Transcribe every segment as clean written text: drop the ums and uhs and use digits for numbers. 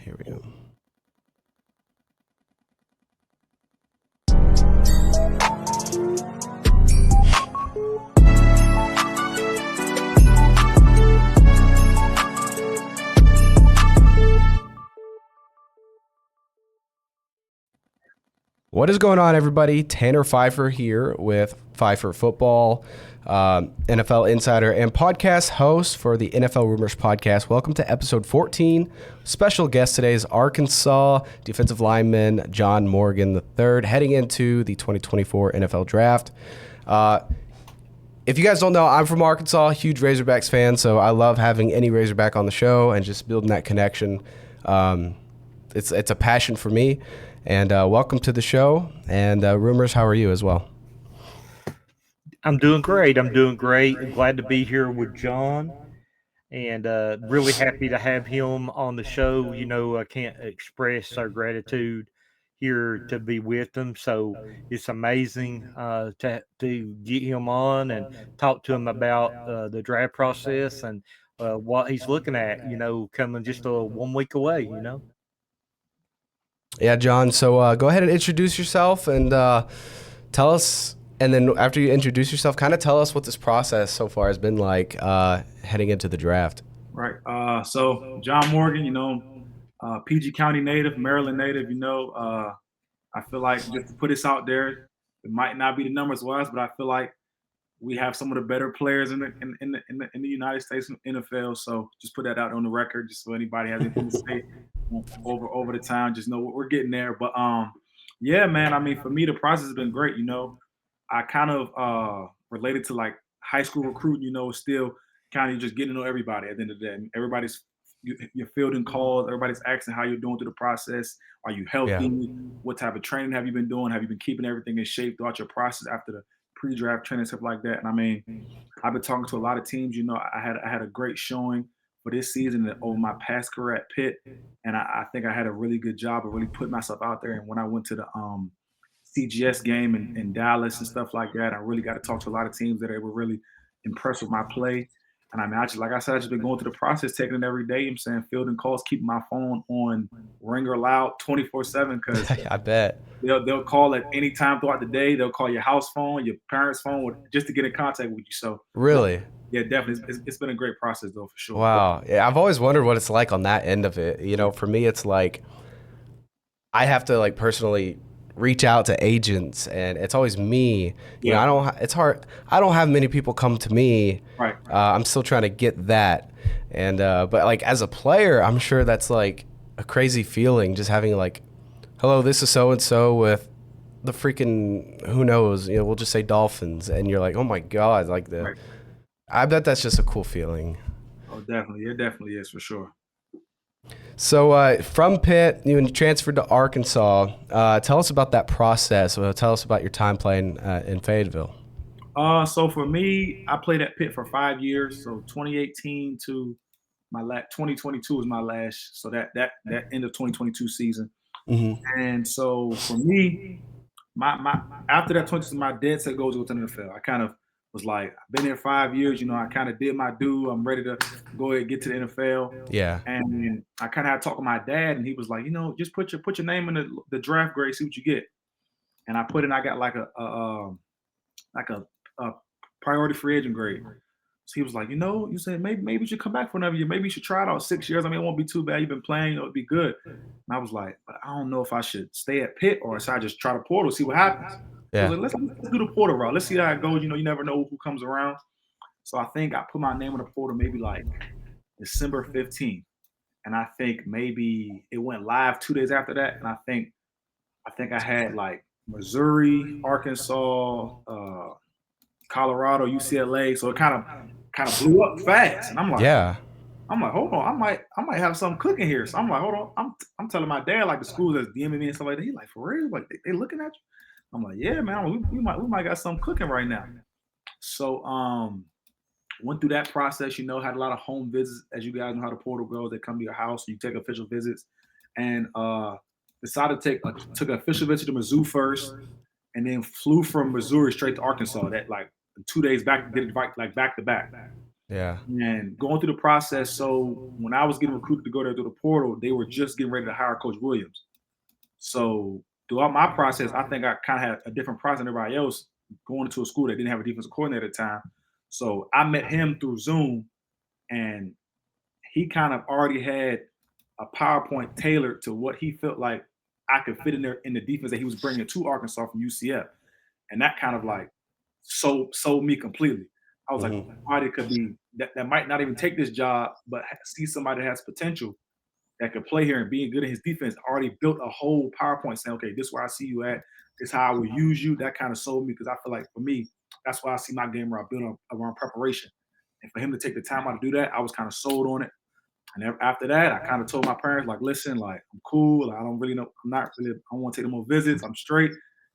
Here we go. What is going on, everybody? Tanner Pfeiffer here with Pfeiffer Football, NFL insider and podcast host for the NFL Rumors podcast. Welcome to episode 14. Special guest today is Arkansas defensive lineman John Morgan III, heading into the 2024 NFL Draft. If you guys don't know, I'm from Arkansas, huge Razorbacks fan, so I love having any Razorback on the show and just building that connection. It's a passion for me. And welcome to the show. And Rumors, how are you as well? I'm doing great. I'm glad to be here with John, and really happy to have him on the show. You know, I can't express our gratitude here to be with him. So it's amazing to get him on and talk to him about the draft process and what he's looking at. You know, coming just 1 week away. You know. Yeah, John. So go ahead and introduce yourself and tell us. And then after you introduce yourself, kind of tell us what this process so far has been like heading into the draft. Right. So John Morgan, PG County native, Maryland native, I feel like just to put this out there, it might not be the numbers wise, but I feel like we have some of the better players in the United States NFL. So just put that out on the record, just so anybody has anything to say over the time, just know what we're getting there. But yeah, man, I mean, for me, the process has been great. I kind of related to like high school recruiting, still kind of just getting to know everybody at the end of the day. Everybody's you're fielding calls, everybody's asking how you're doing through the process. Are you healthy? Yeah. What type of training have you been doing? Have you been keeping everything in shape throughout your process after the pre-draft training, stuff like that? And I mean, I've been talking to a lot of teams. I had a great showing for this season and over my past career at Pitt. And I think I had a really good job of really putting myself out there. And when I went to the CGS game in Dallas and stuff like that, I really got to talk to a lot of teams that they were really impressed with my play. And I mean, like I said, I just been going through the process, taking it every day. I'm saying fielding calls, keeping my phone on ringer loud 24/7 because I bet they'll call at any time throughout the day. They'll call your house phone, your parents' phone, just to get in contact with you. So really, yeah, definitely, it's been a great process though, for sure. Wow. Yeah, I've always wondered what it's like on that end of it. For me, it's like I have to like personally reach out to agents, and it's always me. It's hard. I don't have many people come to me. Right. I'm still trying to get that, and but like as a player, I'm sure that's like a crazy feeling, just having like, hello, this is so and so with the freaking who knows, we'll just say Dolphins, and you're like, oh my god, like Right. I bet that's just a cool feeling. Oh, definitely, it definitely is for sure. So from Pitt, you transferred to Arkansas. Tell us about that process. Tell us about your time playing in Fayetteville. So for me, I played at Pitt for 5 years. So 2018 to 2022 was my last. So that end of 2022 season. Mm-hmm. And so for me, my after that 20, my dead set goal to go to the NFL. I kind of was like, I've been here 5 years. I kind of did my due. I'm ready to go ahead and get to the NFL. Yeah. And I kind of had to talk with my dad, and he was like, just put your name in the draft grade, see what you get. And I put in, I got like a priority free agent grade. So he was like, you said maybe you should come back for another year. Maybe you should try it out 6 years. I mean, it won't be too bad. You've been playing, it'd be good. And I was like, but I don't know if I should stay at Pitt or should I just try the portal, see what happens. Yeah. I was like, let's do the portal route. Let's see how it goes. You never know who comes around. So I think I put my name in the portal maybe like December 15th. And I think maybe it went live 2 days after that. And I think I had like Missouri, Arkansas, Colorado, UCLA. So it kind of blew up fast. And I'm like, hold on, I might have something cooking here. So I'm like, hold on. I'm telling my dad like the school that's DMing me and stuff like that. He's like, for real? Like they looking at you? I'm like, yeah, man, we might got something cooking right now. So went through that process, had a lot of home visits, as you guys know how the portal goes. They come to your house, you take official visits, and decided to took an official visit to Mizzou first, and then flew from Missouri straight to Arkansas. That like 2 days back, did it like back to back. Yeah. And going through the process. So when I was getting recruited to go there through the portal, they were just getting ready to hire Coach Williams. So throughout my process, I think I kind of had a different process than everybody else going into a school that didn't have a defensive coordinator at the time. So I met him through Zoom, and he kind of already had a PowerPoint tailored to what he felt like I could fit in there in the defense that he was bringing to Arkansas from UCF. And that kind of like sold me completely. I was like, Mhm. somebody could be that might not even take this job, but see somebody that has potential that could play here and being good in his defense. Already built a whole PowerPoint saying, okay, this is where I see you at. This is how I will use you. That kind of sold me because I feel like for me, that's why I see my game where I build around preparation. And for him to take the time out to do that, I was kind of sold on it. And after that, I kind of told my parents, like, listen, like, I'm cool. I don't really know. I'm not really, I don't want to take no more visits. I'm straight.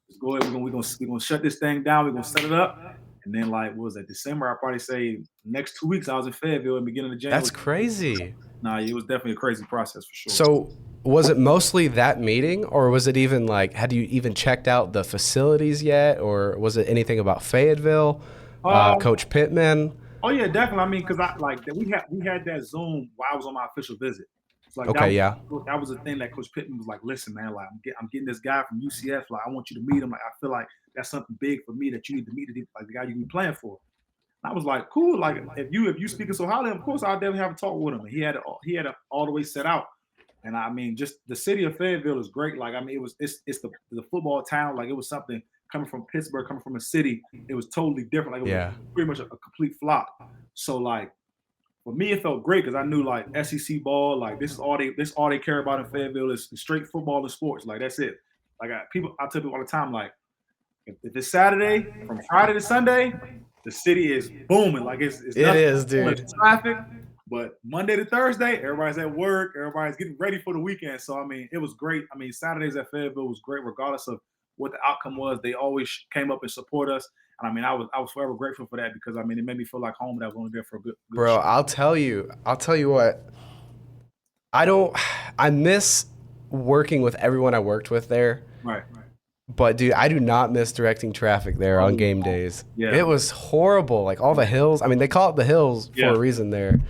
Let's go ahead. We're gonna shut this thing down. We're gonna set it up. And then, like, what was that, December? I probably say next 2 weeks, I was in Fayetteville at the beginning of That's January. crazy. Nah, it was definitely a crazy process for sure. So was it mostly that meeting, or was it even like, had you even checked out the facilities yet, or was it anything about Fayetteville, Um, Coach Pittman? oh yeah, definitely. I mean, because I like that we had that Zoom while I was on my official visit. So like Okay, yeah. that was the thing that Coach Pittman was like, listen, man, like I'm getting this guy from UCF. Like I want you to meet him. Like I feel like that's something big for me that you need to meet like the guy you be playing for. And I was like, cool. Like if you speaking so highly, of course I'll definitely have a talk with him. And he had it all the way set out. And I mean, just the city of Fayetteville is great. Like I mean, it's the football town. Like it was something coming from Pittsburgh, coming from a city. It was totally different. Like it was Yeah. pretty much a complete flop. So like for me, it felt great because I knew like SEC ball, like this all they care about in Fayettille is straight football and sports. Like that's it. Like I tell people all the time, like if it's Saturday, from Friday to Sunday, the city is booming. Like it's It nothing. is, dude. It's traffic. But Monday to Thursday, everybody's at work. Everybody's getting ready for the weekend. So I mean, it was great. I mean, Saturdays at Fayetteville was great, regardless of what the outcome was. They always came up and support us. And I mean, I was forever grateful for that because I mean, it made me feel like home. That I was only there for a good Bro, shot. I'll tell you what. I miss working with everyone I worked with there. Right. But dude, I do not miss directing traffic there on game days. Yeah. It was horrible. Like all the hills. I mean, they call it the hills for a reason there.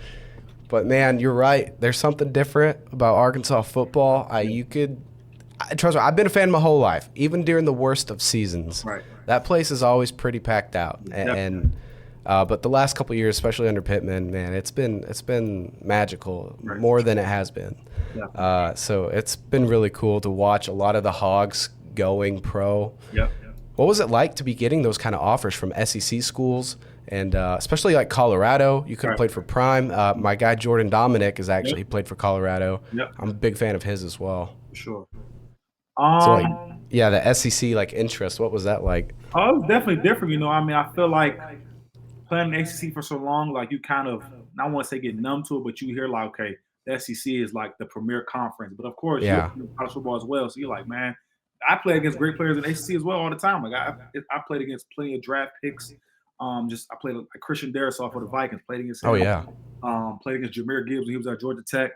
But man, you're right. There's something different about Arkansas football. Trust me, I've been a fan my whole life, even during the worst of seasons. Right. That place is always pretty packed out. But the last couple of years, especially under Pittman, man, it's been magical, more than it has been. Yeah. So it's been really cool to watch a lot of the Hogs going pro. Yep. What was it like to be getting those kind of offers from SEC schools, and especially like Colorado? You could have played for Prime. My guy Jordan Dominic is actually he played for Colorado. Yep. I'm a big fan of his as well. For sure. So like, yeah, the SEC like interest. What was that like? Oh, it was definitely different. You know, I mean, I feel like playing the ACC for so long, like you kind of, I want to say get numb to it, but you hear like, okay, the SEC is like the premier conference. But of course, Yeah. you're college football as well. So you're like, man, I play against great players in ACC as well all the time. Like I played against plenty of draft picks. I played like Christian Darrisaw for the Vikings. Played against him. Oh yeah. Played against Jameer Gibbs when he was at Georgia Tech.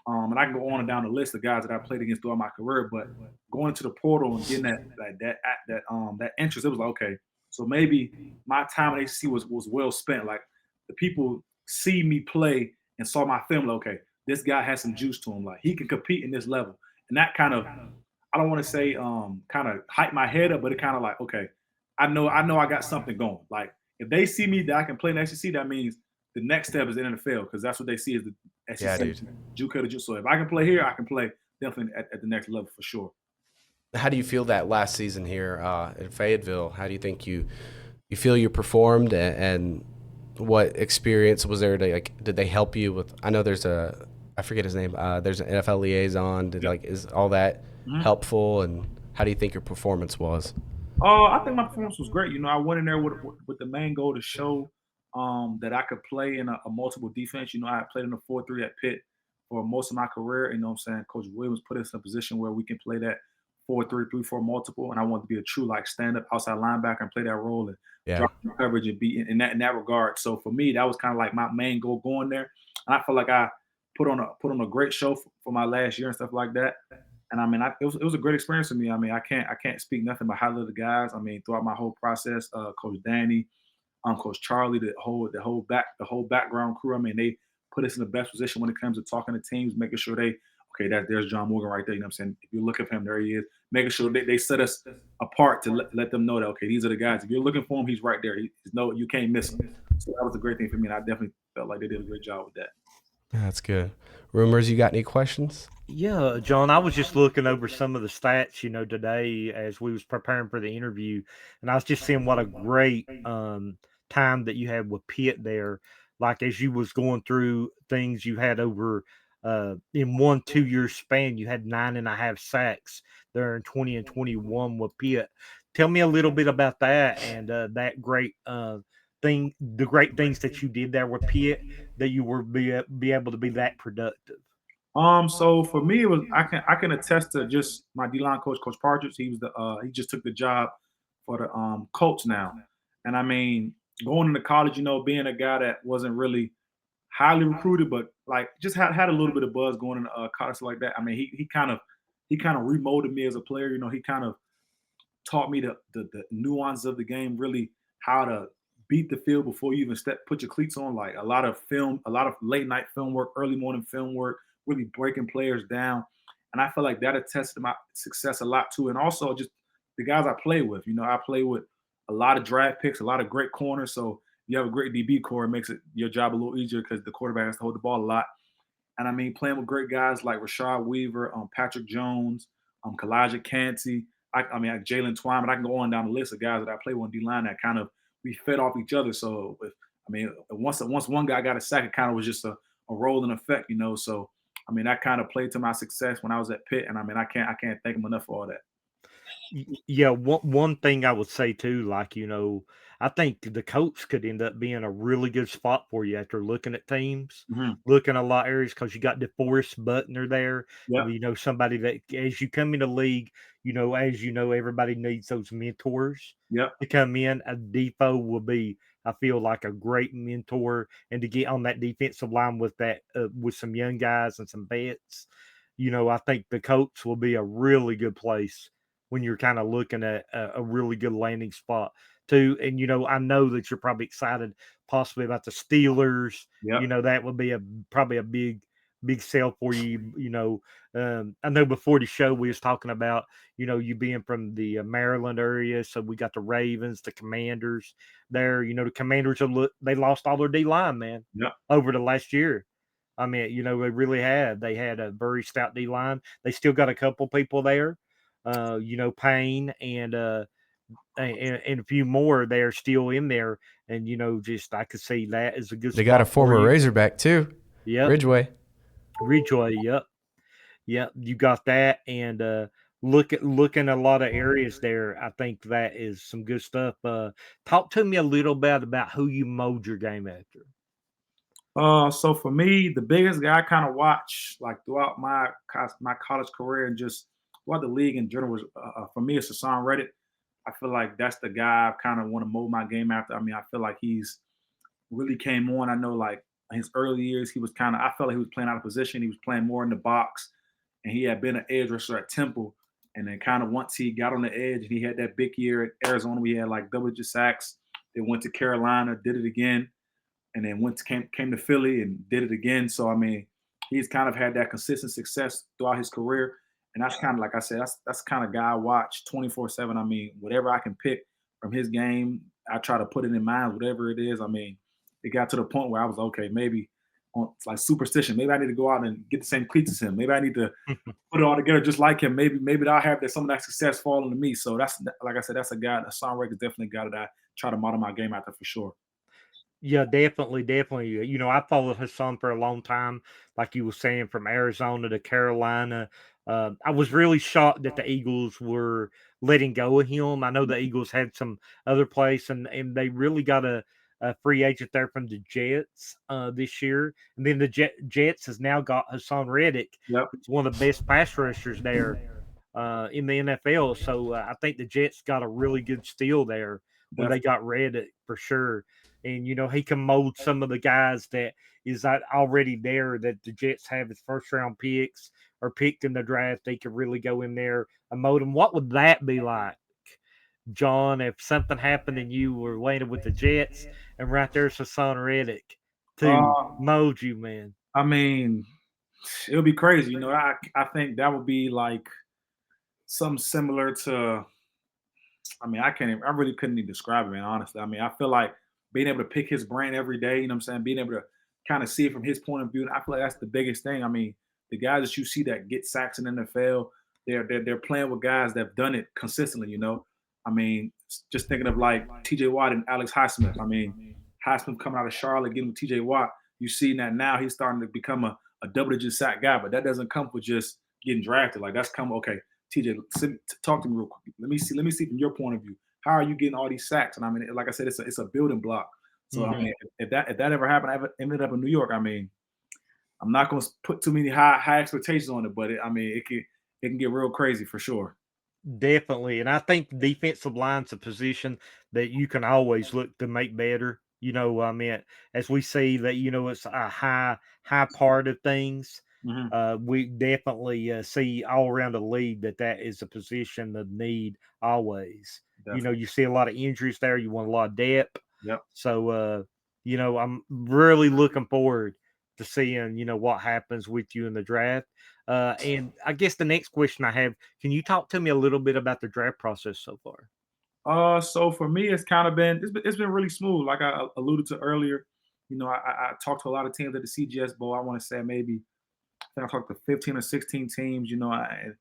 And I can go on and down the list of guys that I played against throughout my career. But going into the portal and getting that interest, it was like, okay, so maybe my time at ACC was well spent. Like the people see me play and saw my film. Like, okay, this guy has some juice to him. Like he can compete in this level. And that kind of, I don't want to say kind of hype my head up, but it kind of like, okay, I know I got something going. Like if they see me that I can play in the SEC, that means the next step is the NFL because that's what they see as the SEC. Yeah, dude. Juco. So if I can play here, I can play definitely at the next level for sure. How do you feel that last season here in Fayetteville? How do you think you feel you performed, and what experience was there? Did they help you with? I know there's I forget his name. There's an NFL liaison. Is all that helpful? And how do you think your performance was? I think my performance was great. You know, I went in there with the main goal to show that I could play in a multiple defense. You know, I played in a 4-3 at Pitt for most of my career. You know what I'm saying? Coach Williams put us in a position where we can play that 4-3, 3-4 multiple. And I wanted to be a true like stand-up outside linebacker and play that role and drop coverage and be in that regard. So for me, that was kind of like my main goal going there. And I felt like I put on a great show for my last year and stuff like that. And I mean, it was a great experience for me. I mean, I can't speak nothing but highlight the guys. I mean, throughout my whole process, Coach Danny, Coach Charlie, the whole background crew. I mean, they put us in the best position when it comes to talking to teams, making sure there's John Morgan right there. You know what I'm saying? If you look at him, there he is. Making sure they set us apart to let them know that, okay, these are the guys. If you're looking for him, he's right there. You can't miss him. So that was a great thing for me, and I definitely felt like they did a great job with that. That's good. Rumors, you got any questions? Yeah, John, I was just looking over some of the stats, today as we was preparing for the interview, and I was just seeing what a great time that you had with Pitt there. Like as you was going through things, you had over in 1 2 year span, you had 9.5 sacks there in 20 and 21 with Pitt. Tell me a little bit about that and that great the great things that you did there with Pitt that you were be able to be that productive. So for me, it was I can attest to just my D-line coach, Coach Partridge. He just took the job for the Colts now, and I mean going into college, being a guy that wasn't really highly recruited, but like just had a little bit of buzz going into college like that. I mean, he kind of remolded me as a player. He kind of taught me the nuance of the game, really how to beat the field before you even put your cleats on. Like a lot of film, a lot of late night film work, early morning film work, really breaking players down. And I feel like that attested to my success a lot too. And also just the guys I play with. I play with a lot of draft picks, a lot of great corners. So you have a great DB core, it makes your job a little easier because the quarterback has to hold the ball a lot. And I mean, playing with great guys like Rashad Weaver, Patrick Jones, Kalijah Cansey, I mean, like Jalen Twyman. I can go on down the list of guys that I play with on D-line that kind of we fed off each other. So, once one guy got a sack, it kind of was just a rolling effect. So, I mean, that kind of played to my success when I was at Pitt. And I mean, I can't thank him enough for all that. Yeah, one thing I would say too, like, I think the coach could end up being a really good spot for you after looking at teams, Mhm. looking at a lot of areas because you got DeForest Buckner there. Yep. Somebody that as you come in the league, everybody needs those mentors Yep. to come in. A Defoe will be, I feel like, a great mentor, and to get on that defensive line with that with some young guys and some vets. I think the coach will be a really good place when you're kind of looking at a really good landing spot too. And I know that you're probably excited possibly about the Steelers. Yep. That would be probably a big sell for you. I know before the show we was talking about you being from the Maryland area, so we got the Ravens, the Commanders there. The Commanders they lost all their D line, man, Yep. over the last year. I mean, they really had. They had a very stout D line. They still got a couple people there, Payne and a few more. They're still in there, and just I could see that as a good They got a spot for former you. Razorback too. Yep, Ridgeway. Yep, yep. You got that, and looking a lot of areas there. I think that is some good stuff. Talk to me a little bit about who you mold your game after. So for me, the biggest guy I kind of watch like throughout my college career and just throughout the league in general was for me it's Hassan Reddick. I feel like that's the guy I kind of want to mold my game after. I mean, I feel like he's really came on. I know like in his early years he was I felt like he was playing out of position. He was playing more in the box, and he had been an edge rusher at Temple. And then kind of once he got on the edge and he had that big year at Arizona, we had like double-digit sacks. They went to Carolina, did it again, and then came to Philly and did it again. So I mean, he's kind of had that consistent success throughout his career, and that's kind of like I said, that's kind of guy I watch 24/7. I mean, whatever I can pick from his game, I try to put it in mind, whatever it is. I mean, it got to the point where I was okay, maybe it's like superstition. Maybe I need to go out and get the same cleats as him. Maybe I need to put it all together just like him. Maybe I'll have some of that success falling to me. So that's like I said, that's a guy. Hassan Reddick is definitely a guy that I try to model my game after for sure. Yeah, definitely, definitely. I followed his son for a long time, like you were saying, from Arizona to Carolina. I was really shocked that the Eagles were letting go of him. I know the Eagles had some other place, and they really got a free agent there from the Jets this year. And then the Jets has now got Hassan Reddick, Yep. who's one of the best pass rushers there in the NFL. So I think the Jets got a really good steal there when they got Reddick for sure. And he can mold some of the guys that is already there that the Jets have as first round picks or picked in the draft. They could really go in there and mold them. What would that be like? John, if something happened and you were landed with the Jets, and right there's Hassan Reddick to Uh, mold you, man. I mean, it would be crazy. You know, I think that would be like something similar to. I mean, I really couldn't even describe it, man. Honestly, I mean, I feel like being able to pick his brain every day. You know what I'm saying? Being able to kind of see it from his point of view. I feel like that's the biggest thing. I mean, the guys that you see that get sacks in the NFL, they're playing with guys that've done it consistently. You know, I mean, just thinking of like T.J. Watt and Alex Highsmith. I mean, Highsmith coming out of Charlotte, getting with T.J. Watt. You see that now he's starting to become a double-digit sack guy, but that doesn't come with just getting drafted. Like that's come okay. TJ, talk to me real quick. Let me see from your point of view. How are you getting all these sacks? And I mean, like I said, it's a building block. So I mean, if that ever happened, I ever ended up in New York. I mean, I'm not going to put too many high expectations on it, but I mean, it can get real crazy for sure. Definitely. And I think the defensive line's a position that you can always look to make better. I mean, as we see that, it's a high part of things. Mm-hmm. We definitely see all around the league that is a position of need always. Definitely. You see a lot of injuries there. You want a lot of depth. Yep. So, I'm really looking forward to seeing, what happens with you in the draft. And I guess the next question I have, can you talk to me a little bit about the draft process so far? So for me, it's kind of it's been really smooth. Like I alluded to earlier, you know, I talked to a lot of teams at the CGS Bowl. I want to say maybe I think I talked to 15 or 16 teams. You know,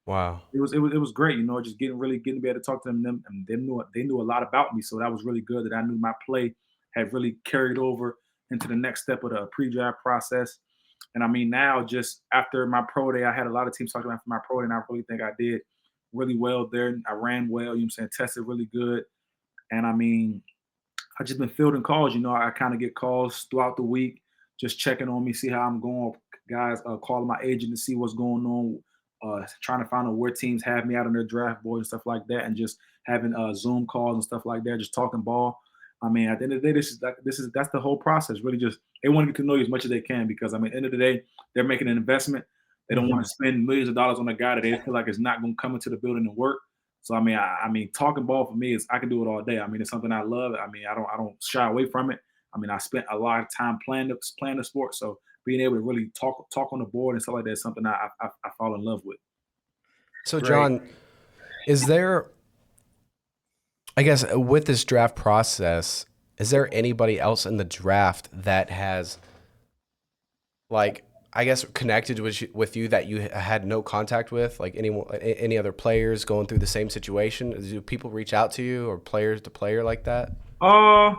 Wow. it was great. You know, just getting to be able to talk to them, and they knew a lot about me. So that was really good. That I knew my play had really carried over into the next step of the pre-draft process. And I mean, now just after my pro day, I had a lot of teams talking about my pro day, and I really think I did really well there. I ran well, you know what I'm saying, tested really good. And I mean, I just been fielding calls. You know, I kind of get calls throughout the week, just checking on me, see how I'm going. Guys calling my agent to see what's going on, trying to find out where teams have me out on their draft board and stuff like that, and just having Zoom calls and stuff like that, just talking ball. I mean, at the end of the day, that's the whole process. Really, just they want to get to know you as much as they can because I mean, at the end of the day, they're making an investment. They don't want to spend millions of dollars on a guy that they feel like is not going to come into the building and work. So I mean, talking ball for me is I can do it all day. I mean, it's something I love. I mean, I don't shy away from it. I mean, I spent a lot of time playing the sport, so being able to really talk on the board and stuff like that is something I fall in love with. So, Great. John, is there, I guess, with this draft process, is there anybody else in the draft that has, like, I guess, connected with you that you had no contact with, like any other players going through the same situation? Do people reach out to you or players to player like that? Uh,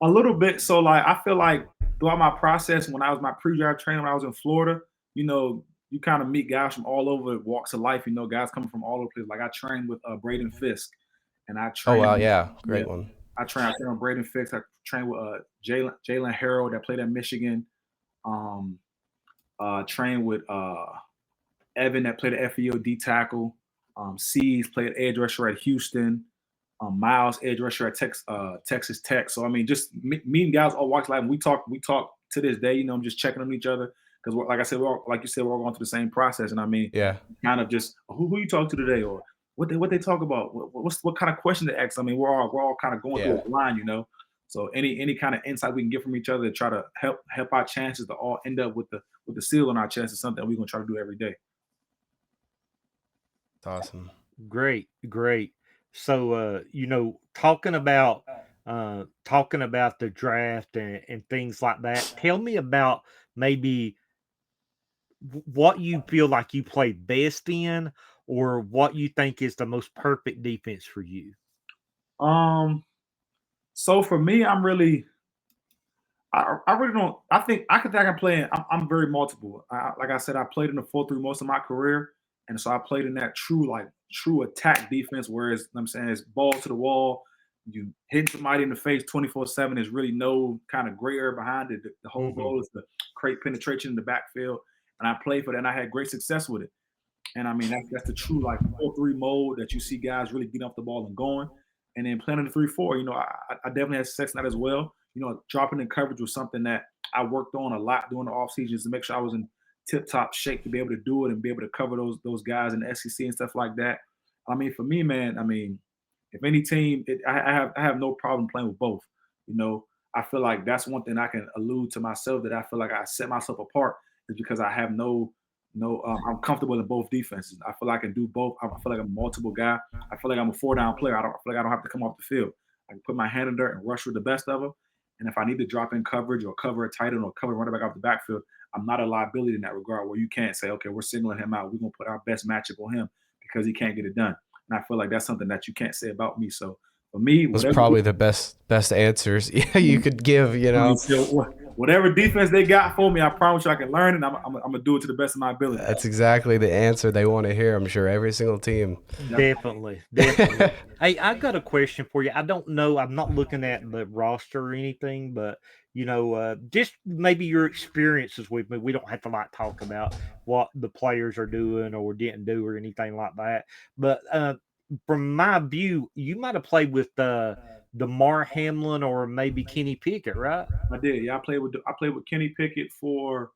a little bit. So like I feel like throughout my process when I was my pre-draft training when I was in Florida, you know, you kind of meet guys from all over walks of life. You know, guys coming from all over the place. Like I trained with Braden Fisk, and I Oh, trained. wow, yeah, Yeah, great one. I trained with Braden Fisk. I trained with Jalen Harrell that played at Michigan. Um, trained with Evan that played at FEO D tackle. C's played edge rusher at Houston. Miles edge rusher at Texas Tech. So I mean, just meeting guys all walks of life. And we talk to this day. You know, I'm just checking on each other because, like I said, like you said, we're all going through the same process. And I mean, Yeah. kind of just who you talk to today, or what they talk about, what kind of question they ask. I mean, we're all kind of going through a line, you know. So any kind of insight we can get from each other to try to help our chances to all end up with the seal on our chest is something we're gonna try to do every day. It's awesome. Great, great. So, talking about the draft and things like that. Tell me about maybe what you feel like you play best in, or what you think is the most perfect defense for you. Um, so for me, I really don't. I think I can play. I'm very multiple. Like I said, I played in the 4-3 most of my career, and so I played in that true attack defense. Whereas I'm saying it's ball to the wall. You hit somebody in the face 24/7. There's really no kind of gray area behind it. The whole Hmm. goal is to create penetration in the backfield, and I played for that. And I had great success with it. And I mean, that's the true like 4-3 mode that you see guys really getting off the ball and going. And then playing in the 3-4, you know, I definitely had success in that as well. You know, dropping in coverage was something that I worked on a lot during the off seasons to make sure I was in tip top shape to be able to do it and be able to cover those guys in the SEC and stuff like that. I mean, for me, man, I mean, if any team, I have no problem playing with both. You know, I feel like that's one thing I can allude to myself that I feel like I set myself apart is because I have I'm comfortable in both defenses. I feel like I can do both. I feel like I'm a multiple guy. I feel like I'm a 4-down player. I feel like I don't have to come off the field. I can put my hand in there and rush with the best of them. And if I need to drop in coverage or cover a tight end or cover running back off the backfield, I'm not a liability in that regard where you can't say, okay, we're singling him out. We're going to put our best matchup on him because he can't get it done. And I feel like that's something that you can't say about me. So for me, Those probably the best answers you could give, you know. Whatever defense they got for me, I promise you I can learn, and I'm gonna do it to the best of my ability. That's exactly the answer they want to hear. I'm sure every single team. Definitely. Hey, I got a question for you. I don't know. I'm not looking at the roster or anything, but just maybe your experiences with me. We don't have to talk about what the players are doing or didn't do or anything like that. But from my view, you might have played with DeMar Hamlin or maybe Kenny Pickett, right? I did. Yeah, I played with Kenny Pickett for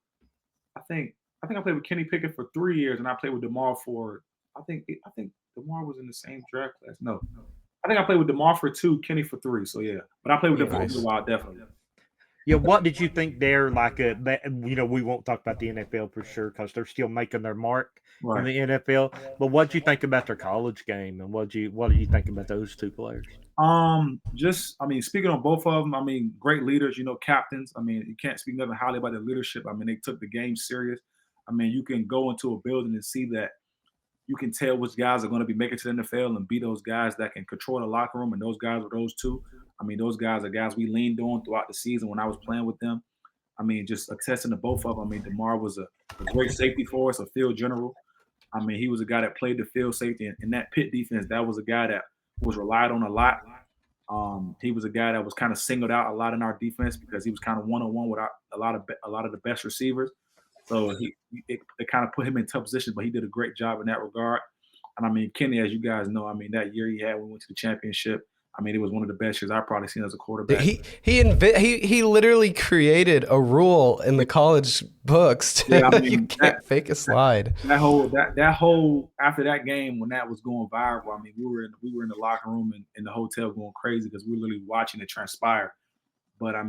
I think I played with Kenny Pickett for 3 years, and I played with DeMar for I think DeMar was in the same draft class. No, I think I played with DeMar for 2, Kenny for 3. So yeah, but I played with them for a while, definitely. Yeah, what did you think there? We won't talk about the NFL for sure because they're still making their mark in the NFL. But what did you think about their college game, and what do you think about those two players? Speaking on both of them, great leaders, captains. You can't speak nothing highly about their leadership. They took the game serious. You can go into a building and see that you can tell which guys are going to be making to the NFL and be those guys that can control the locker room, and those guys are those two. Those guys are guys we leaned on throughout the season when I was playing with them. Just attesting to both of them. DeMar was a great safety for us, a field general. He was a guy that played the field safety. In that Pitt defense, that was a guy that was relied on a lot. He was a guy that was kind of singled out a lot in our defense because he was kind of one-on-one with a lot of the best receivers. So it kind of put him in tough positions, but he did a great job in that regard. And Kenny, as you guys know, that year he had when we went to the championship, it was one of the best years I've probably seen as a quarterback. He literally created a rule in the college books. You can't fake a slide. That whole after that game when that was going viral, we were in the locker room and in the hotel going crazy because we were literally watching it transpire. But a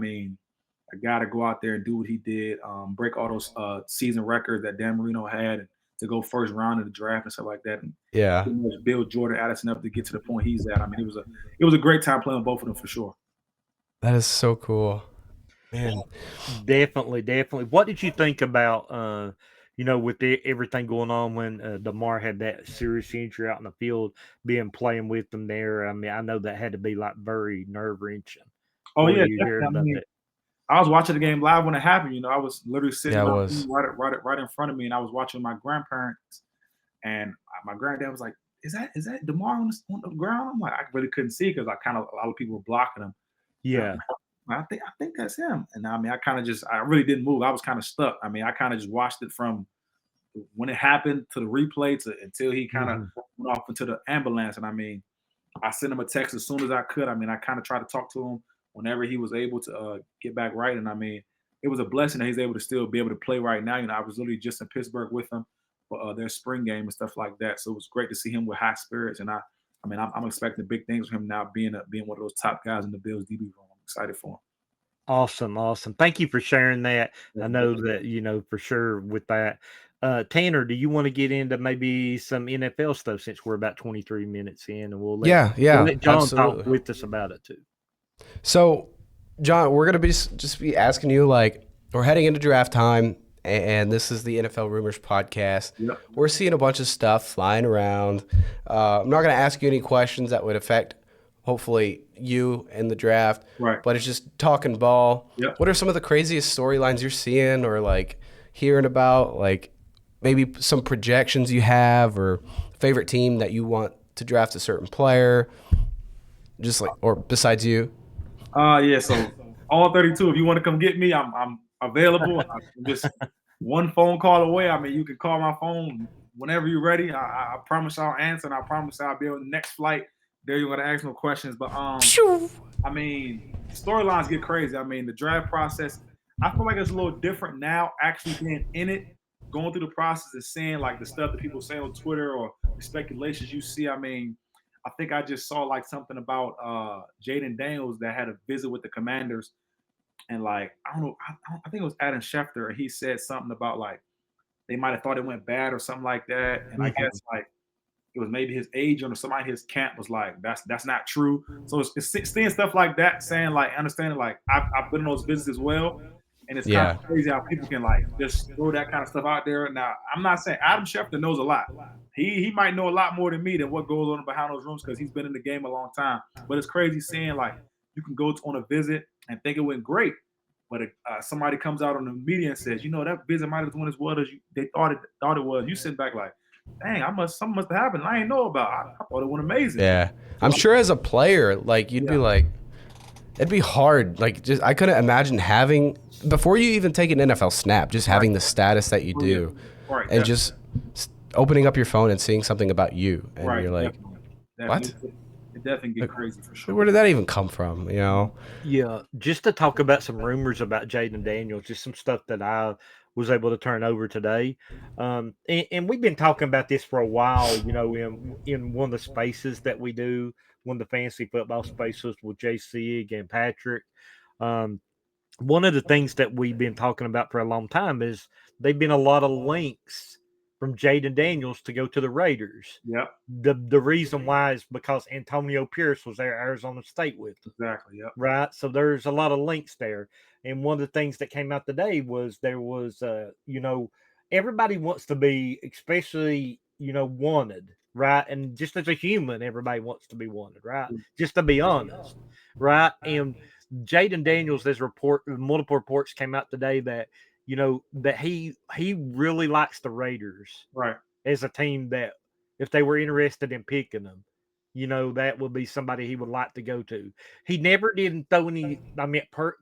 guy to go out there and do what he did, break all those season records that Dan Marino had, and to go first round of the draft and stuff like that, and build Jordan Addison up to get to the point he's at. It was a great time playing both of them for sure. That is so cool, man. Definitely. What did you think about with everything going on when DeMar had that serious injury out in the field, playing with them there? I know that had to be very nerve-wracking. Oh yeah, I was watching the game live when it happened. I was literally sitting right in front of me, and I was watching my grandparents. And my granddad was like, "Is that DeMar on the ground?" I'm like, I really couldn't see because a lot of people were blocking him. Yeah, I think that's him. And I really didn't move. I was kind of stuck. I kind of just watched it from when it happened to the replay until he kind of went off into the ambulance. And I sent him a text as soon as I could. I kind of tried to talk to him whenever he was able to get back right. And it was a blessing that he's able to still be able to play right now. I was literally just in Pittsburgh with him for their spring game and stuff like that. So it was great to see him with high spirits. And I'm expecting big things from him now, being one of those top guys in the Bills DB room. I'm excited for him. Awesome. Thank you for sharing that. I know that, for sure with that. Tanner, do you want to get into maybe some NFL stuff since we're about 23 minutes in, and we'll let John absolutely. talk with us about it too. So, John, we're going to be asking you, we're heading into draft time, and this is the NFL Rumors podcast. Yep. We're seeing a bunch of stuff flying around. I'm not going to ask you any questions that would affect, hopefully, you in the draft. Right. But it's just talking ball. Yep. What are some of the craziest storylines you're seeing or, hearing about? Maybe some projections you have or favorite team that you want to draft a certain player, or besides you? Yeah, so all 32, if you want to come get me, I'm available. I'm just one phone call away. You can call my phone whenever you're ready. I promise I'll answer, and I promise I'll be on the next flight. There you're going to ask no questions. But, storylines get crazy. The draft process, I feel like it's a little different now actually being in it, going through the process and seeing, the stuff that people say on Twitter or the speculations you see. I think I just saw like something about Jaden Daniels that had a visit with the Commanders, and like I don't know, I think it was Adam Schefter. He said something about like they might have thought it went bad or something like that, and I guess like it was maybe his agent or somebody in his camp was like, that's not true. So it's seeing stuff like that, saying like, understanding like I've been in those businesses as well, and it's kind Yeah. of crazy how people can like just throw that kind of stuff out there. Now I'm not saying Adam Schefter knows a lot. He might know a lot more than me than what goes on behind those rooms because he's been in the game a long time. But it's crazy seeing like you can go on a visit and think it went great, but somebody comes out on the media and says, that visit might have went as well as they thought it was. You sit back like, dang, something must have happened I ain't know about. I thought it went amazing. Yeah. I'm sure as a player, like you'd be like, it'd be hard. Like just I couldn't imagine having before you even take an NFL snap, just having the status that you do, Right, and just opening up your phone and seeing something about you, and you're like, definitely. what? It definitely get crazy for sure. Where did that even come from? Yeah, just to talk about some rumors about Jaden Daniels, just some stuff that I was able to turn over today. And we've been talking about this for a while, in one of the spaces that we do, one of the fantasy football spaces with JC and Patrick. Um, One of the things that we've been talking about for a long time is they've been a lot of links from Jaden Daniels to go to the Raiders. Yep. The reason why is because Antonio Pierce was there at Arizona State with them. Exactly. Yep. Right. So there's a lot of links there. And one of the things that came out today was there was, everybody wants to be, especially, wanted. Right. And just as a human, everybody wants to be wanted. Right. Just to be honest. Right. And Jaden Daniels, there's multiple reports came out today that, that he really likes the Raiders. Right. As a team that if they were interested in picking them, that would be somebody he would like to go to. He never did throw any.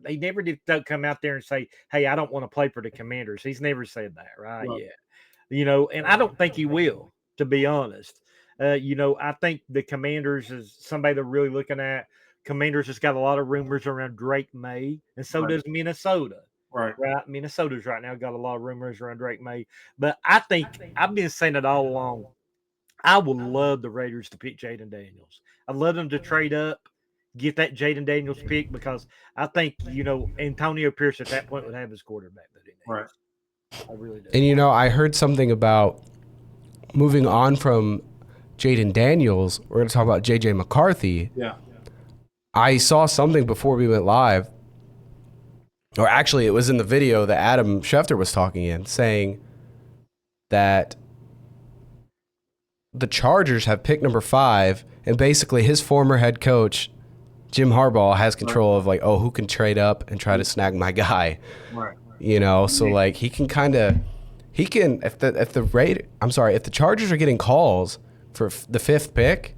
He never did come out there and say, "Hey, I don't want to play for the Commanders." He's never said that, right? Yeah, and I don't think he will, to be honest. I think the Commanders is somebody they're really looking at. Commanders has got a lot of rumors around Drake May, and so does Minnesota. Right. Minnesota's right now got a lot of rumors around Drake May, but I think I've been saying it all along. I would love the Raiders to pick Jaden Daniels. I'd love them to trade up, get that Jaden Daniels pick because I think Antonio Pierce at that point would have his quarterback that he needs. Right. I really do. And I heard something about moving on from Jaden Daniels. We're going to talk about JJ McCarthy. Yeah. I saw something before we went live, or actually it was in the video that Adam Schefter was talking in, saying that the Chargers have pick number 5, and basically his former head coach, Jim Harbaugh, has control of who can trade up and try to snag my guy. Right. So like he can if the Chargers are getting calls for the 5th pick,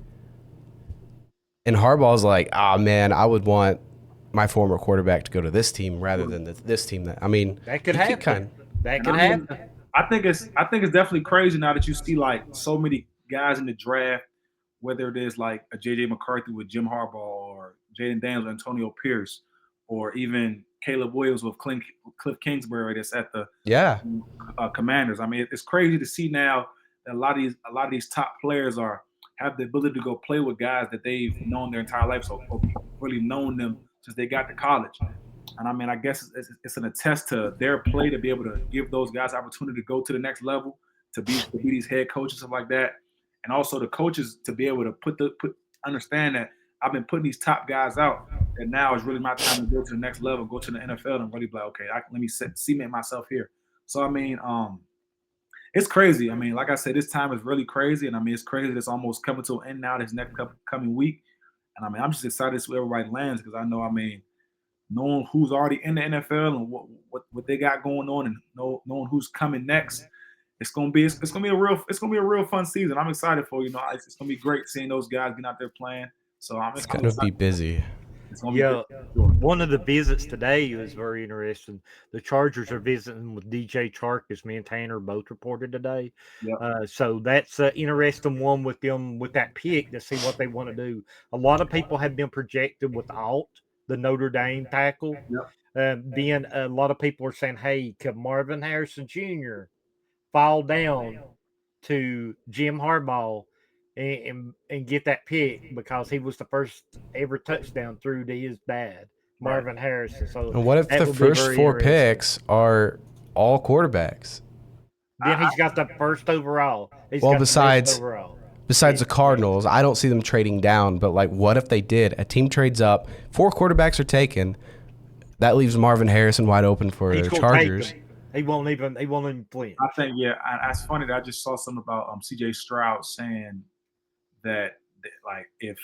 and Harbaugh's like, man, I would want my former quarterback to go to this team rather than this team. That could happen. That could happen. I think it's definitely crazy now that you see like so many guys in the draft, whether it is like a JJ McCarthy with Jim Harbaugh or Jaden Daniels or Antonio Pierce, or even Caleb Williams with Cliff Kingsbury that's at the Commanders. I mean, it's crazy to see now that a lot of these top players have the ability to go play with guys that they've known their entire life, so really known them since they got to college. And I mean, I guess it's an attest to their play to be able to give those guys opportunity to go to the next level, to be these head coaches, stuff like that, and also the coaches to be able to understand that I've been putting these top guys out, and now it's really my time to go to the next level, go to the NFL, and really be like, okay, let me cement myself here. So I mean, it's crazy. I mean, like I said, this time is really crazy, and I mean, it's crazy that it's almost coming to an end now this next coming week, and I mean, I'm just excited to see where everybody lands because I know, I mean, knowing who's already in the NFL and what they got going on, and knowing who's coming next, it's gonna be a real fun season. I'm excited for it's gonna be great seeing those guys getting out there playing. So it's gonna be busy. One of the visits today was very interesting. The Chargers are visiting with DJ Chark, as me and Tanner both reported today. Yep. So that's an interesting one with them with that pick to see what they want to do. A lot of people have been projected with Alt, the Notre Dame tackle. Yep. Then a lot of people are saying, hey, could Marvin Harrison Jr. fall down to Jim Harbaugh and get that pick because he was the first ever touchdown through to his dad, Marvin Harrison. So And what if that the would be first very 4 interesting. picks are all quarterbacks? Then he's got the first overall. He's Well, got the best besides overall. the Cardinals, I don't see them trading down. But like, what if they did? A team trades up, 4 quarterbacks are taken. That leaves Marvin Harrison wide open for He's the gonna Chargers. take them. He won't even flinch. I think it's funny that I just saw something about C.J. Stroud saying that like if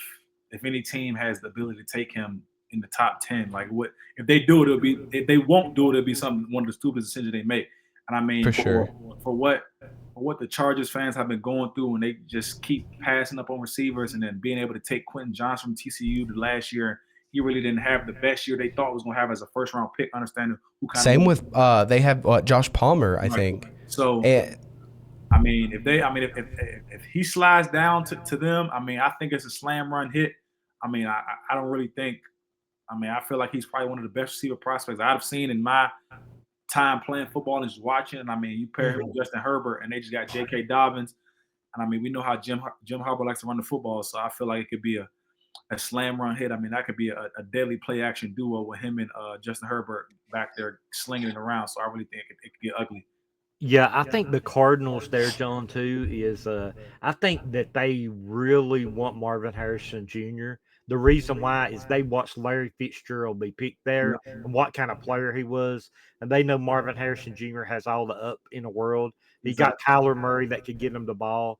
any team has the ability to take him in the top 10, like what if they do it? It'll be if they won't do it, it'll be one of the stupidest decisions they make. And I mean, For sure. for what the Chargers fans have been going through, and they just keep passing up on receivers, and then being able to take Quentin Johnson from TCU the last year. He really didn't have the best year they thought he was going to have as a first round pick. Understanding who kind Same of with they have Josh Palmer, I think. So And, I mean, if he slides down to them, I mean, I think it's a slam run hit. I mean, I don't really think. I mean, I feel like he's probably one of the best receiver prospects I've seen in my time playing football and just watching. And I mean, you pair him with Justin Herbert, and they just got J.K. Dobbins. And I mean, we know how Jim Harbaugh likes to run the football, so I feel like it could be a slam run hit. I mean, that could be a deadly play action duo with him and Justin Herbert back there slinging it around. So I really think it could get ugly. Yeah, I think the Cardinals there, John, too, is I think that they really want Marvin Harrison Jr. The reason why is they watched Larry Fitzgerald be picked there and what kind of player he was. And they know Marvin Harrison Jr. has all the up in the world. He got Kyler Murray that could get him the ball.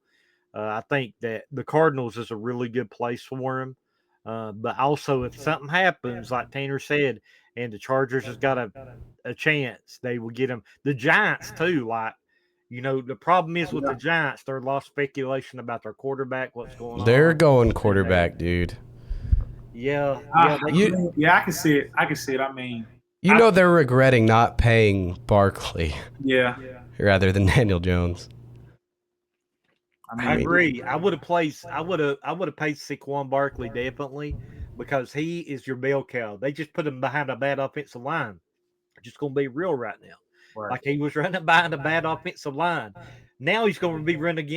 I think that the Cardinals is a really good place for him. But also, if something happens, like Tanner said, and the Chargers has got a chance, they will get him. The Giants, too, like, the problem is with the Giants, there's a lot of speculation about their quarterback, what's going on. they're going quarterback, dude. Yeah. I can see it. I mean, they're regretting not paying Barkley. Yeah. Rather than Daniel Jones. I agree. I would have paid Saquon Barkley definitely because he is your bell cow. They just put him behind a bad offensive line. Just going to be real right now. Right. Like he was running behind a bad offensive line. Now he's going to be running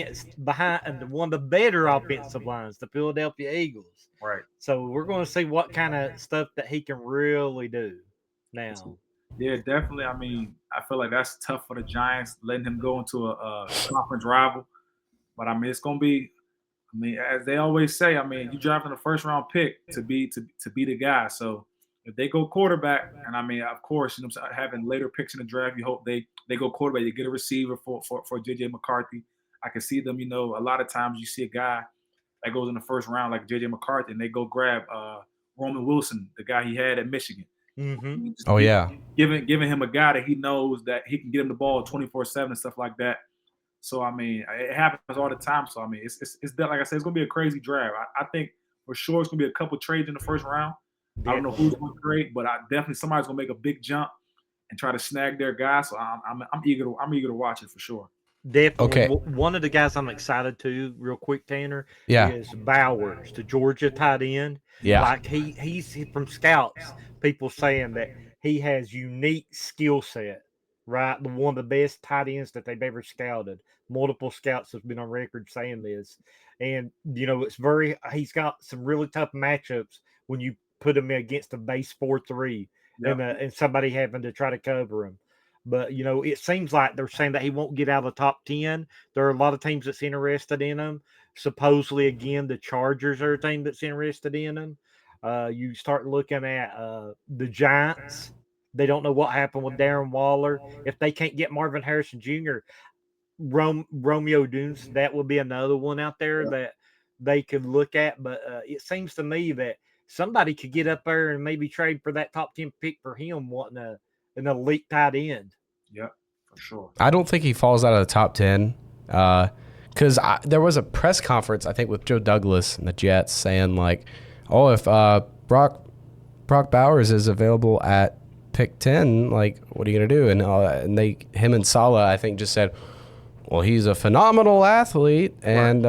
behind one of the better offensive lines, the Philadelphia Eagles. Right. So we're going to see what kind of stuff that he can really do now. Yeah, definitely. I mean, I feel like that's tough for the Giants, letting him go into a conference rival. But I mean, it's going to be. I mean, as they always say, I mean, you drafting a first round pick to be the guy. So if they go quarterback, and I mean, of course, having later picks in the draft, you hope they go quarterback. You get a receiver for J.J. McCarthy. I can see them. A lot of times you see a guy that goes in the first round like J.J. McCarthy, and they go grab Roman Wilson, the guy he had at Michigan. Mm-hmm. Oh yeah, giving him a guy that he knows that he can get him the ball 24/7 and stuff like that. So I mean, it happens all the time. So I mean, it's like I said, it's gonna be a crazy draft. I think for sure it's gonna be a couple trades in the first round. I don't know who's going to trade, but somebody's gonna make a big jump and try to snag their guy. So I'm eager to watch it for sure. Definitely. Okay. One of the guys I'm excited to, real quick, Tanner, Yeah. is Bowers, the Georgia tight end. Yeah. Like he's from scouts, people saying that he has unique skill set, right? One of the best tight ends that they've ever scouted. Multiple scouts have been on record saying this. And, he's got some really tough matchups when you put him against a base 4-3 and somebody having to try to cover him. But, it seems like they're saying that he won't get out of the top 10. There are a lot of teams that's interested in him. Supposedly, again, the Chargers are a team that's interested in him. You start looking at the Giants. They don't know what happened with Darren Waller. If they can't get Marvin Harrison Jr., Romeo Dunes, that would be another one out there that they could look at. But it seems to me that somebody could get up there and maybe trade for that top 10 pick for him, wanting an elite tight end. Yep, for sure. I don't think he falls out of the top 10 because there was a press conference, I think, with Joe Douglas and the Jets saying, like, oh, if Brock Bowers is available at pick 10, like, what are you going to do? And him and Saleh, I think, just said, well, he's a phenomenal athlete. And,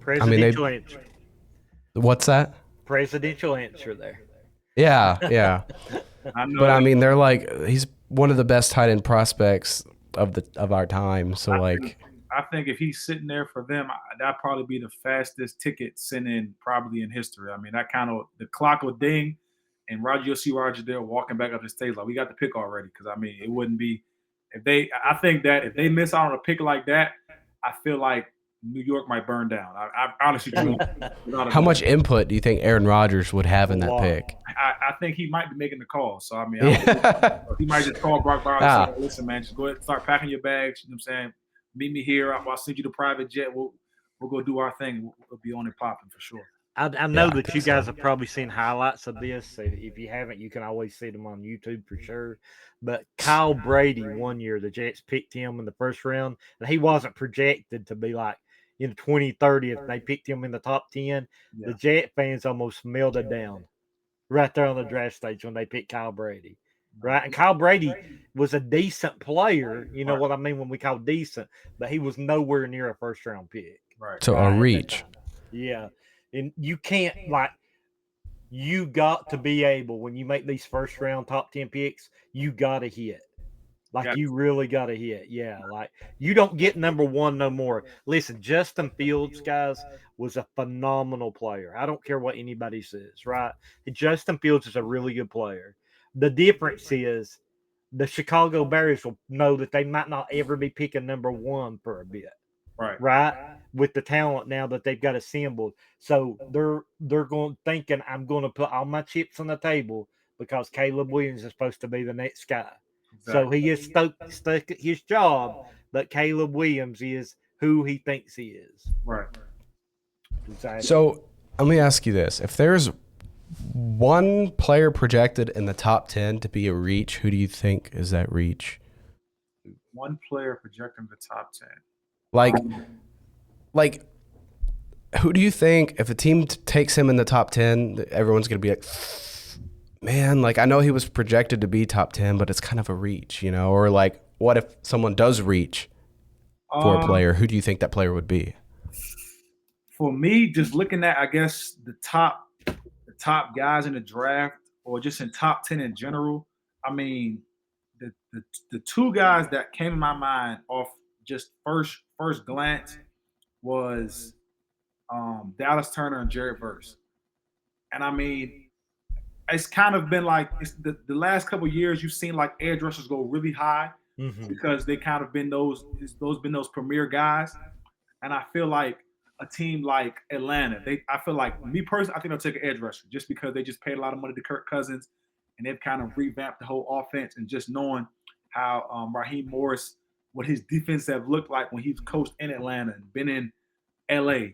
Presidential answer. What's that? Presidential answer there. Yeah. But I mean, they're like, he's one of the best tight end prospects of our time. So I I think if he's sitting there for them, that'd probably be the fastest ticket sent in probably in history. I mean, that kind of the clock will ding, and you'll see Roger there walking back up the stage like we got the pick already. Because I mean, it wouldn't be if they. I think that if they miss out on a pick like that, I feel like New York might burn down. I honestly do. How much input do you think Aaron Rodgers would have in that pick? I think he might be making the call. So I mean, Yeah. he might just call Brock Bowers and say, "Listen, man, just go ahead and start packing your bags." You know what I'm saying? Meet me here. I'll send you the private jet. We'll go do our thing. We'll be on it popping for sure. I know that you guys have probably seen highlights of this. So if you haven't, you can always see them on YouTube for sure. But Kyle Brady, one year, the Jets picked him in the first round, and he wasn't projected to be like in the 2030th. They picked him in the top 10. Yeah. The Jet fans almost melted down right there on the draft stage when they picked Kyle Brady. Right. And Kyle Brady was a decent player. You know what I mean when we call decent, but he was nowhere near a first round pick. Right. So a reach. Yeah. And you can't you got to be able when you make these first round top 10 picks, you got to hit. You really got to hit. Yeah. You don't get number one no more. Listen, Justin Fields, guys, was a phenomenal player. I don't care what anybody says, right? Justin Fields is a really good player. The difference is the Chicago Bears will know that they might not ever be picking number one for a bit. Right? With the talent now that they've got assembled. So they're thinking I'm going to put all my chips on the table because Caleb Williams is supposed to be the next guy. Exactly. So he is stuck at his job, but Caleb Williams is who he thinks he is. Right. Exactly. So let me ask you this. If there's one player projected in the top 10 to be a reach, who do you think is that reach? One player projected in the top 10. Like, who do you think if a team takes him in the top 10, everyone's going to be like, man, I know he was projected to be top 10, but it's kind of a reach, you know? Or what if someone does reach for a player? Who do you think that player would be? For me, just looking at, I guess, the top guys in the draft or just in top 10 in general, I mean, the two guys that came in my mind off just first glance was Dallas Turner and Jared Verse. And I mean, it's kind of been the last couple of years you've seen edge rushers go really high because they kind of been those premier guys. And I feel like a team like Atlanta, I feel like me personally, I think they'll take an edge rusher just because they just paid a lot of money to Kirk Cousins and they've kind of revamped the whole offense and just knowing how Raheem Morris, what his defense have looked like when he's coached in Atlanta and been in LA.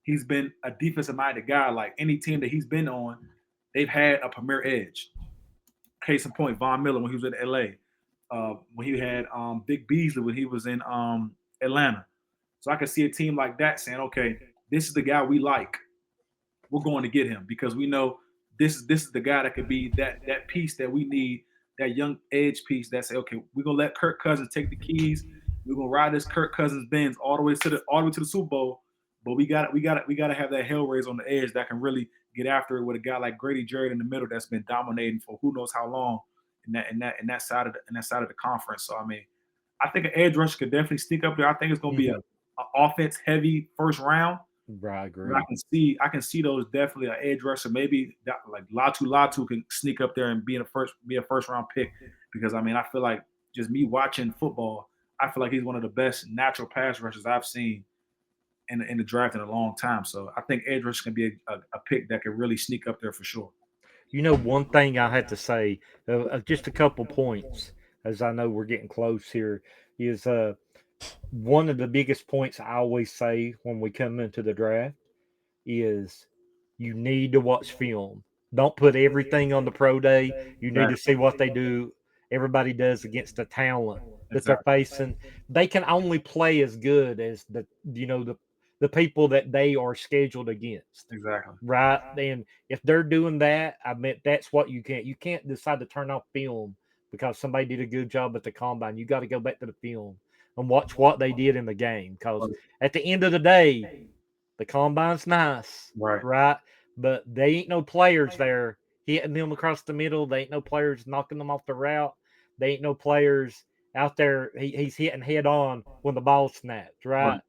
He's been a defensive-minded guy. Like any team that he's been on, they've had a premier edge. Case in point, Von Miller when he was in LA. When he had Vic Beasley when he was in Atlanta. So I can see a team like that saying, okay, this is the guy we like. We're going to get him because we know this is the guy that could be that piece that we need, that young edge piece that say, okay, we're gonna let Kirk Cousins take the keys. We're gonna ride this Kirk Cousins Benz all the way to the Super Bowl. But we got to have that Hellraiser on the edge that can really get after it with a guy like Grady Jarrett in the middle that's been dominating for who knows how long in that side of the conference. So I mean, I think an edge rusher could definitely sneak up there. I think it's gonna be an offense heavy first round. Right, I agree. I can see those definitely an edge rusher. Maybe like Latu can sneak up there and be a first round pick because I mean I feel like just me watching football, I feel like he's one of the best natural pass rushers I've seen in the draft in a long time. So I think edge rusher can be a pick that can really sneak up there for sure. You know, one thing I had to say, just a couple points, as I know we're getting close here, is one of the biggest points I always say when we come into the draft is you need to watch film. Don't put everything on the pro day. You need to see what they do. Everybody does against the talent that they're facing. They can only play as good as the people that they are scheduled against. Exactly. Right? And if they're doing that, I mean, that's what you can't. You can't decide to turn off film because somebody did a good job at the combine. You got to go back to the film and watch what they did in the game. Because at the end of the day, the combine's nice. Right? But they ain't no players there hitting them across the middle. They ain't no players knocking them off the route. They ain't no players out there. He's hitting head on when the ball snaps, right? Right.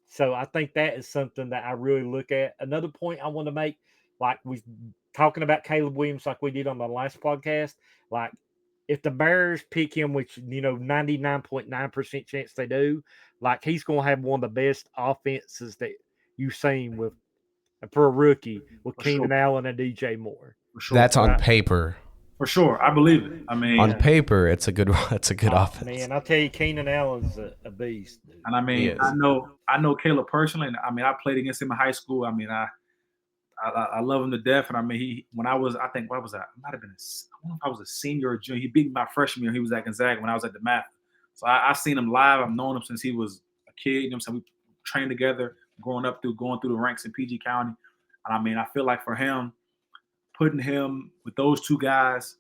So I think that is something that I really look at. Another point I want to make, like we talking about Caleb Williams, like we did on the last podcast, like if the Bears pick him, which 99.9% chance they do, like he's going to have one of the best offenses that you've seen with for a rookie with For sure. Keenan Allen and DJ Moore. For sure. That's on Right. paper. For sure. I believe it. I mean, On paper, it's a good offense. Man, I'll tell you, Keenan Allen's a beast, dude. and I He mean, is. I know Caleb personally, and I mean, I played against him in high school. I mean, I love him to death. And I mean, when I was, I think, what was that? I might have been, I don't know if I was a senior or junior. He beat me my freshman year. He was at Gonzaga when I was at the Math. So I seen him live. I've known him since he was a kid. You know what I'm saying? We trained together, going through the ranks in PG County. And I mean, I feel like for him, putting him with those two guys,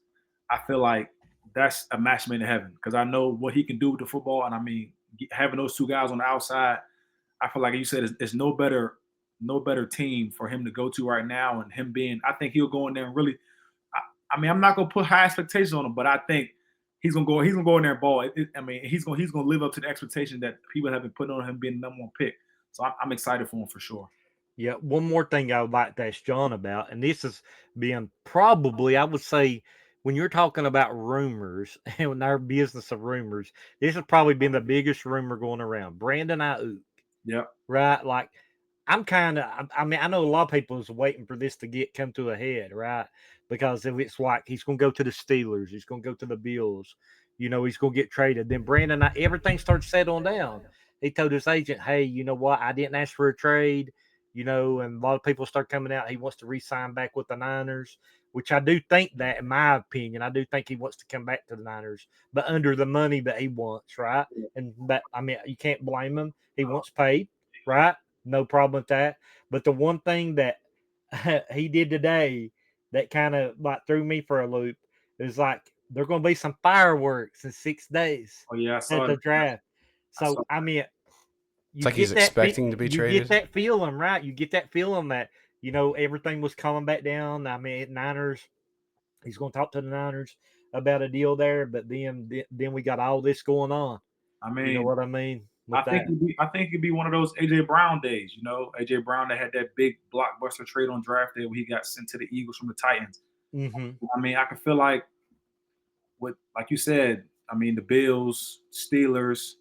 I feel like that's a match made in heaven because I know what he can do with the football. And I mean, having those two guys on the outside, I feel like you said it's no better team for him to go to right now. And him being, I think he'll go in there and really. I mean, I'm not gonna put high expectations on him, but I think he's gonna go in there and ball. I mean, he's gonna live up to the expectation that people have been putting on him being the number one pick. So I'm excited for him for sure. Yeah, one more thing I would like to ask John about, and this is being probably, I would say, when you're talking about rumors and our business of rumors, this has probably been the biggest rumor going around. Brandon Ayuk, Yep. right? Like, I'm kind of, I mean, I know a lot of people is waiting for this to come to a head, right? Because if it's like he's going to go to the Steelers, he's going to go to the Bills, he's going to get traded. Then Brandon, everything starts settling down. He told his agent, hey, you know what? I didn't ask for a trade, and a lot of people start coming out. He wants to re-sign back with the Niners, which I do think that, in my opinion, I do think he wants to come back to the Niners, but under the money that he wants, right? And that, I mean, you can't blame him. He wants paid, right? No problem with that. But the one thing that he did today that kind of like threw me for a loop is like there are going to be some fireworks in 6 days Oh yeah, I at saw the it. draft. I saw So I mean, It's like he's expecting to be you traded. get that feeling, right? You get that feeling that everything was coming back down. I mean, Niners. He's going to talk to the Niners about a deal there, but then we got all this going on. I You know mean, what I mean? With I think it'd be one of those AJ Brown days. AJ Brown that had that big blockbuster trade on draft day when he got sent to the Eagles from the Titans. Mm-hmm. I mean, I can feel like like you said. I mean, the Bills, Steelers,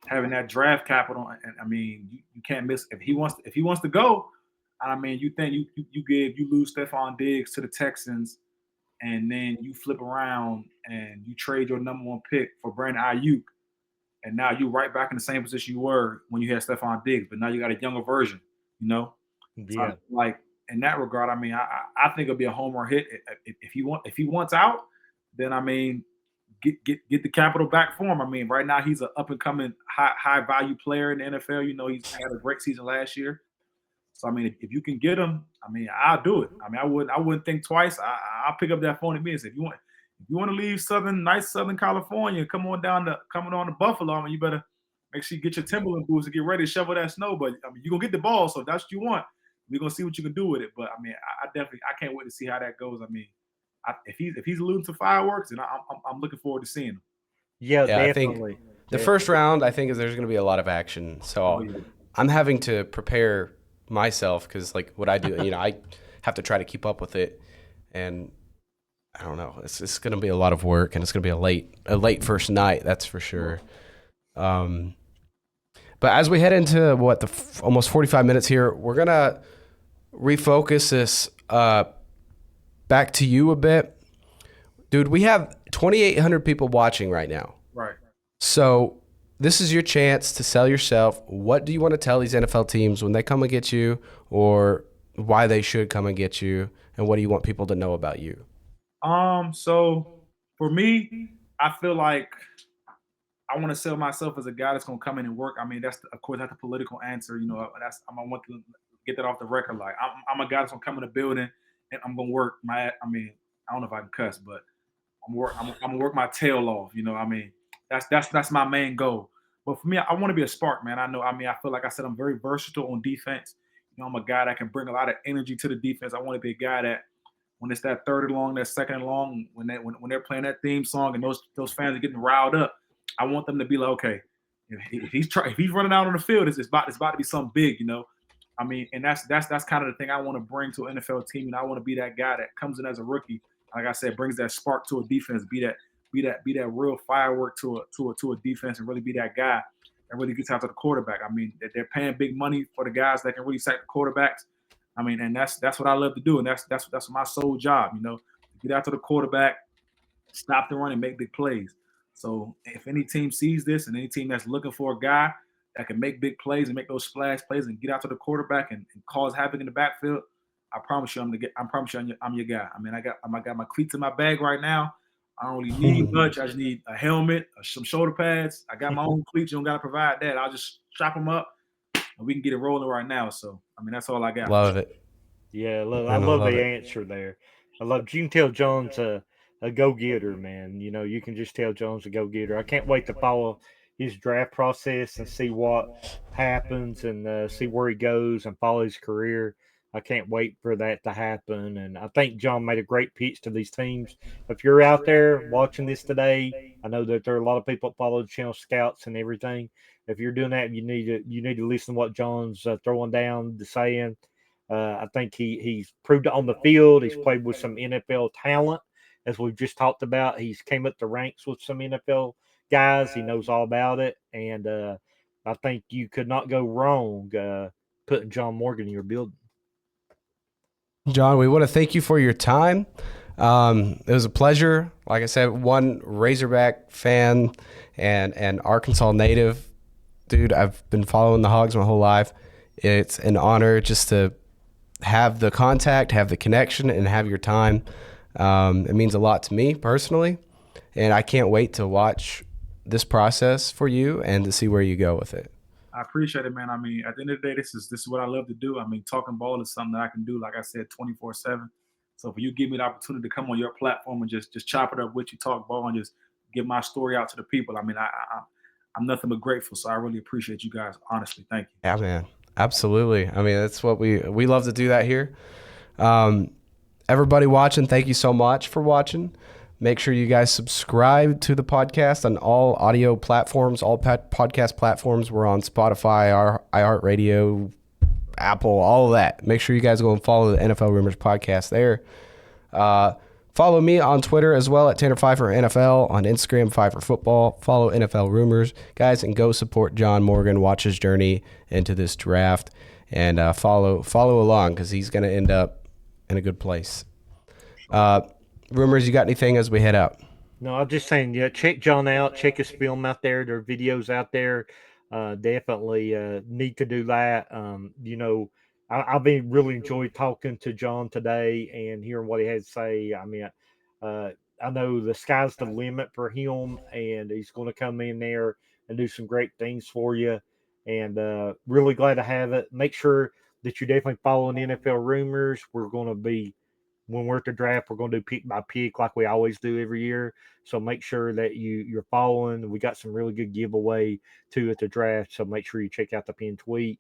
having that draft capital, and I mean, you can't miss if he wants to go. I mean, you think you lose Stephon Diggs to the Texans, and then you flip around and you trade your number one pick for Brandon Ayuk, and now you right back in the same position you were when you had Stephon Diggs, but now you got a younger version, So Yeah. like in that regard, I mean, I think it'll be a home run hit if he wants out. Then I mean, get the capital back for him. I mean, right now he's an up and coming high value player in the NFL. He's had a great season last year. So I mean, if you can get him, I mean, I'll do it. I mean, I wouldn't think twice. I'll pick up that phone and say, if you want to leave nice Southern California, coming on to Buffalo, I mean, you better make sure you get your Timberland boots and get ready to shovel that snow. But I mean, you're gonna get the ball, so if that's what you want. We're gonna see what you can do with it. But I mean, I can't wait to see how that goes. I mean, if he's alluding to fireworks, and I'm looking forward to seeing him. Yeah, I definitely. think the first round, I think, is there's going to be a lot of action. So I'm having to prepare myself because, like, what I do, I have to try to keep up with it, and I don't know. It's going to be a lot of work, and it's going to be a late first night. That's for sure. But as we head into almost 45 minutes here, we're gonna refocus this back to you a bit. Dude, we have 2,800 people watching right now. Right. So this is your chance to sell yourself. What do you want to tell these NFL teams when they come and get you, or why they should come and get you, and what do you want people to know about you? So for me, I feel like I want to sell myself as a guy that's going to come in and work. I mean, of course, that's the political answer. I want to get that off the record. Like, I'm a guy that's going to come in the building and I'm going to work I don't know if I can cuss, but I'm gonna work my tail off. I mean, that's my main goal. But for me, I want to be a spark, man. I feel like I said, I'm very versatile on defense. I'm a guy that can bring a lot of energy to the defense. I want to be a guy that when it's that third and long, that second and long, when they're playing that theme song and those fans are getting riled up, I want them to be like, okay, if he's running out on the field, it's about to be something big, you know. I mean, and that's kind of the thing I want to bring to an NFL team, and I want to be that guy that comes in as a rookie, like I said, brings that spark to a defense, be that real firework to a defense, and really be that guy that really gets after the quarterback. I mean, they're paying big money for the guys that can really sack the quarterbacks. I mean, and that's what I love to do, and that's my sole job, you know, to get after the quarterback, stop the run, and make big plays. So if any team sees this, and any team that's looking for a guy that can make big plays and make those splash plays and get after the quarterback and cause havoc in the backfield, I promise you, I'm your guy. I mean, I got my cleats in my bag right now. I don't really need much. I just need a helmet, some shoulder pads. I got my own cleats. You don't got to provide that. I'll just strap them up, and we can get it rolling right now. So, I mean, that's all I got. Love it. Yeah, look, I Man, I love love the it. answer there. I love. You can tell John's a go getter, man. You know, you can just tell John's a go getter. I can't wait to follow his draft process and see what happens and see where he goes and follow his career. I can't wait for that to happen. And I think John made a great pitch to these teams. If you're out there watching this today, I know that there are a lot of people that follow the channel scouts and everything. If you're doing that, you need to listen to what John's throwing down, saying. I think he's proved it on the field. He's played with some NFL talent, as we've just talked about. He's came up the ranks with some NFL guys. He knows all about it, and I think you could not go wrong putting John Morgan in your building. John, we want to thank you for your time. It was a pleasure. Like I said, one Razorback fan and Arkansas native. Dude, I've been following the Hogs my whole life. It's an honor just to have the contact, have the connection, and have your time. It means a lot to me personally, and I can't wait to watch this process for you and to see where you go with it. I appreciate it, man. I mean, at the end of the day, this is what I love to do. I mean, talking ball is something that I can do, like I said, 24/7. So for you give me the opportunity to come on your platform and just chop it up with you, talk ball, and just give my story out to the people. I mean, I'm nothing but grateful. So I really appreciate you guys. Honestly, thank you. Yeah, man. Absolutely. I mean, that's what we love to do that here. Everybody watching, thank you so much for watching. Make sure you guys subscribe to the podcast on all audio platforms, all podcast platforms. We're on Spotify, iHeartRadio, Apple, all of that. Make sure you guys go and follow the NFL Rumors podcast there. Follow me on Twitter as well at Tanner Pfeiffer NFL, on Instagram, Pfeiffer Football. Follow NFL Rumors, guys, and go support John Morgan, watch his journey into this draft, and follow along because he's going to end up in a good place. Rumors, you got anything as we head out? No, I'm just saying, yeah, check John out. Check his film out there. There are videos out there. Definitely need to do that. You know, I've been really enjoyed talking to John today and hearing what he had to say. I mean, I know the sky's the limit for him, and he's going to come in there and do some great things for you. And really glad to have it. Make sure that you're definitely following NFL Rumors. We're going to be, when we're at the draft, we're going to do pick by pick like we always do every year. So make sure that you're following. We got some really good giveaway too at the draft. So make sure you check out the pinned tweet.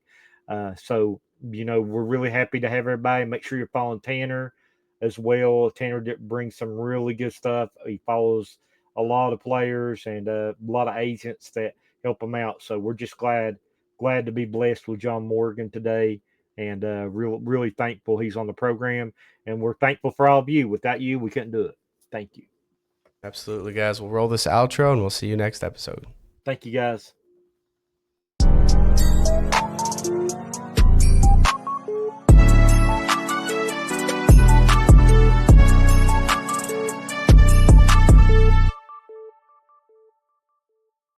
So, you know, we're really happy to have everybody. Make sure you're following Tanner as well. Tanner brings some really good stuff. He follows a lot of players and a lot of agents that help him out. So we're just glad to be blessed with John Morgan today, and really thankful he's on the program. And we're thankful for all of you. Without you, we couldn't do it. Thank you. Absolutely, guys. We'll roll this outro, and we'll see you next episode. Thank you, guys.